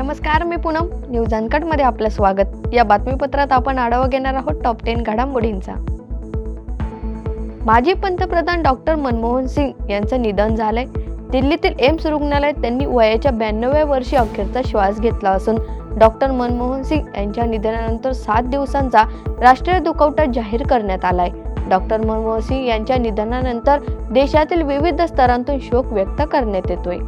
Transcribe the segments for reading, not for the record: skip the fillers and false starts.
नमस्कार, मी Poonam. News uncut मध्ये आपलं स्वागत. या बातमीपत्रात आपण आढावा घेणार आहोत टॉप 10 घडामोडींचा. माजी पंतप्रधान डॉक्टर मनमोहन सिंग यांचं निधन झालंय. दिल्लीतील एम्स रुग्णालयात त्यांनी वयाच्या 92व्या वर्षी अखेरचा श्वास घेतला असून डॉक्टर मनमोहन सिंग यांच्या निधनानंतर 7 दिवसांचा राष्ट्रीय दुखवटा जाहीर करण्यात आलाय. डॉक्टर मनमोहन सिंग यांच्या निधनानंतर देशातील विविध स्तरांतून शोक व्यक्त करण्यात येतोय.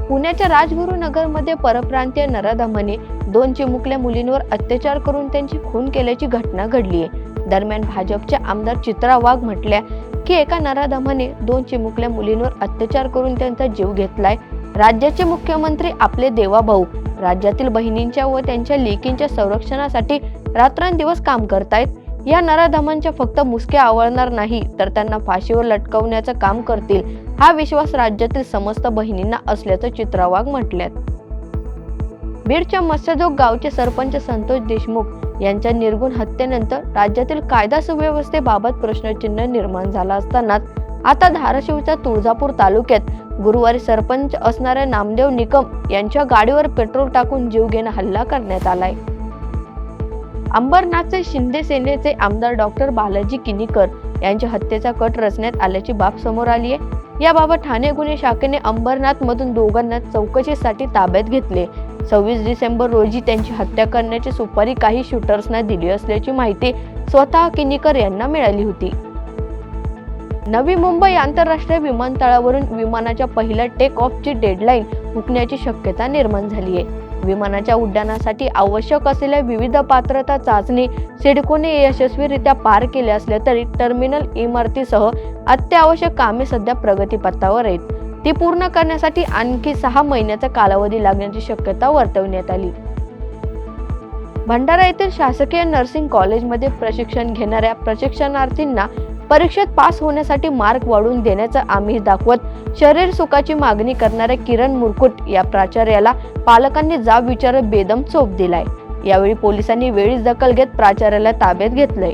पुण्याच्या राजगुरुनगरमध्ये परप्रांतीय नराधमाने 2 चिमुकल्या मुलींवर अत्याचार करून त्यांची खून केल्याची घटना घडली आहे. दरम्यान भाजपच्या आमदार चित्रा वाघ म्हटल्या की एका नराधमाने 2 चिमुकल्या मुलींवर अत्याचार करून त्यांचा जीव घेतलाय. राज्याचे मुख्यमंत्री आपले देवाभाऊ राज्यातील बहिणींच्या व त्यांच्या लेकींच्या संरक्षणासाठी रात्रंदिवस काम करतायत. या नराधमांच्या फक्त मुसक्या आवळणार नाही तर त्यांना फाशीवर लटकवण्याचं काम करतील, हा विश्वास राज्यातील समस्त बहिणींना असल्याचं चित्रा वाघ म्हटल्यात. बीडच्या मत्स्यजोग गावचे सरपंच संतोष देशमुख यांच्या निर्गुण हत्येनंतर राज्यातील कायदा सुव्यवस्थेबाबत प्रश्नचिन्ह निर्माण झाला असतानाच आता धाराशिवच्या तुळजापूर तालुक्यात गुरुवारी सरपंच असणाऱ्या नामदेव निकम यांच्या गाडीवर पेट्रोल टाकून जीवघेणा हल्ला करण्यात आलाय. अंबरनाथचे शिंदे सेनेचे आमदार डॉक्टर बालाजी किनीकर यांच्या हत्येचा कट रचण्यात आल्याची बाब समोर आली आहे. याबाबत ठाणे गुन्हे शाखेने अंबरनाथ मधून दोघांना चौकशीसाठी ताब्यात घेतले. 26 डिसेंबर रोजी त्यांची हत्या करण्याची सुपारी काही शूटर्सना दिली असल्याची माहिती स्वतः किनीकर यांना मिळाली होती. नवी मुंबई आंतरराष्ट्रीय विमानतळावरून विमानाच्या पहिल्या टेक ऑफची डेडलाईन हुकण्याची शक्यता निर्माण झाली आहे. विमानाच्या उड्डाणासाठी आवश्यक असलेल्या विविध पात्रता चाचणी सिडकोने यशस्वीरित्या पार केल्या असल्या तरी टर्मिनल इमारतीसह अत्यावश्यक कामे सध्या प्रगतीपथावर आहेत. ती पूर्ण करण्यासाठी आणखी 6 महिन्याचा कालावधी लागण्याची शक्यता वर्तवण्यात आली. भंडारा येथील शासकीय नर्सिंग कॉलेजमध्ये प्रशिक्षण घेणाऱ्या प्रशिक्षणार्थींना परीक्षेत पास होण्यासाठी मार्क वाढवून देण्याचं आमिष दाखवत शरीर सुखाची मागणी करणाऱ्या किरण मुरकुट या प्राचार्याला पालकांनी जाब विचारत बेदम चोप दिलाय. यावेळी पोलिसांनी वेळीच दखल घेत प्राचार्याला ताब्यात घेतलंय.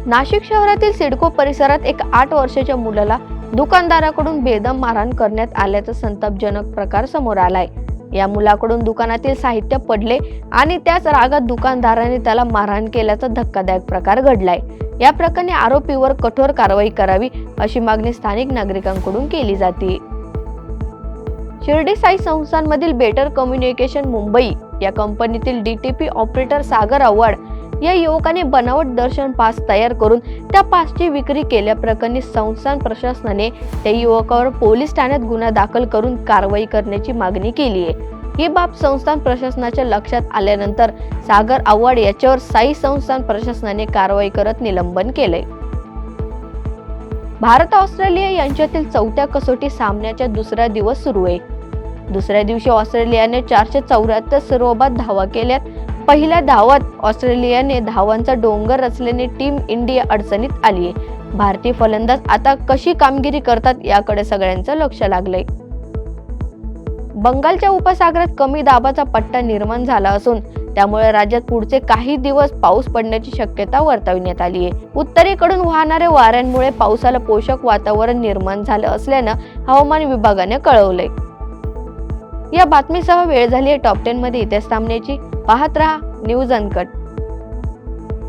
नाशिक शहरातील सिडको परिसरात एक 8 वर्षाच्या मुलाला दुकानदाराकडून बेदम मारहाण करण्यात आल्याचा संतापजनक प्रकार समोर आलाय. या मुलाकडून दुकानातील साहित्य पडले आणि त्याच रागात दुकानदाराने त्याला मारहाण केल्याचा धक्कादायक प्रकार घडलाय. या प्रकरणी आरोपीवर कठोर कारवाई करावी अशी मागणी स्थानिक नागरिकांकडून केली जाते. शिर्डी साई संस्थांमधील बेटर कम्युनिकेशन मुंबई या कंपनीतील डीटीपी ऑपरेटर सागर आव्हाड या युवकाने बनावट दर्शन पास तयार करून त्या पासची विक्री केल्याप्रकरणी संस्थान प्रशासनाने त्या युवकावर पोलीस ठाण्यात गुन्हा दाखल करून कारवाई करण्याची मागणी केली आहे. ही बाब संस्थान प्रशासनाच्या लक्षात आल्यानंतर सागर आव्हाड याच्यावर साई संस्थान प्रशासनाने कारवाई करत निलंबन केलंय. भारत ऑस्ट्रेलिया यांच्यातील 4थ्या कसोटी सामन्याचा दुसरा दिवस सुरू आहे. दुसऱ्या दिवशी ऑस्ट्रेलियाने 474 सर्वबाद धावा केल्यात. पहिल्या धावात ऑस्ट्रेलियाने धावांचा डोंगर रचल्याने टीम इंडिया अडचणीत आली आहे. भारतीय फलंदाज आता कशी कामगिरी करतात याकडे सगळ्यांचं लक्ष लागलंय. बंगालच्या उपसागरात कमी दाबाचा पट्टा निर्माण झाला असून त्यामुळे राज्यात पुढचे काही दिवस पाऊस पडण्याची शक्यता वर्तवण्यात आली आहे. उत्तरेकडून वाहणाऱ्या वाऱ्यांमुळे पावसाला पोषक वातावरण निर्माण झालं असल्यानं हवामान विभागाने कळवलंय. या बातमीसह वेळ झाली आहे टॉप 10 मध्ये इथेच थांबण्याची. पाहत रहा न्यूज अनकट.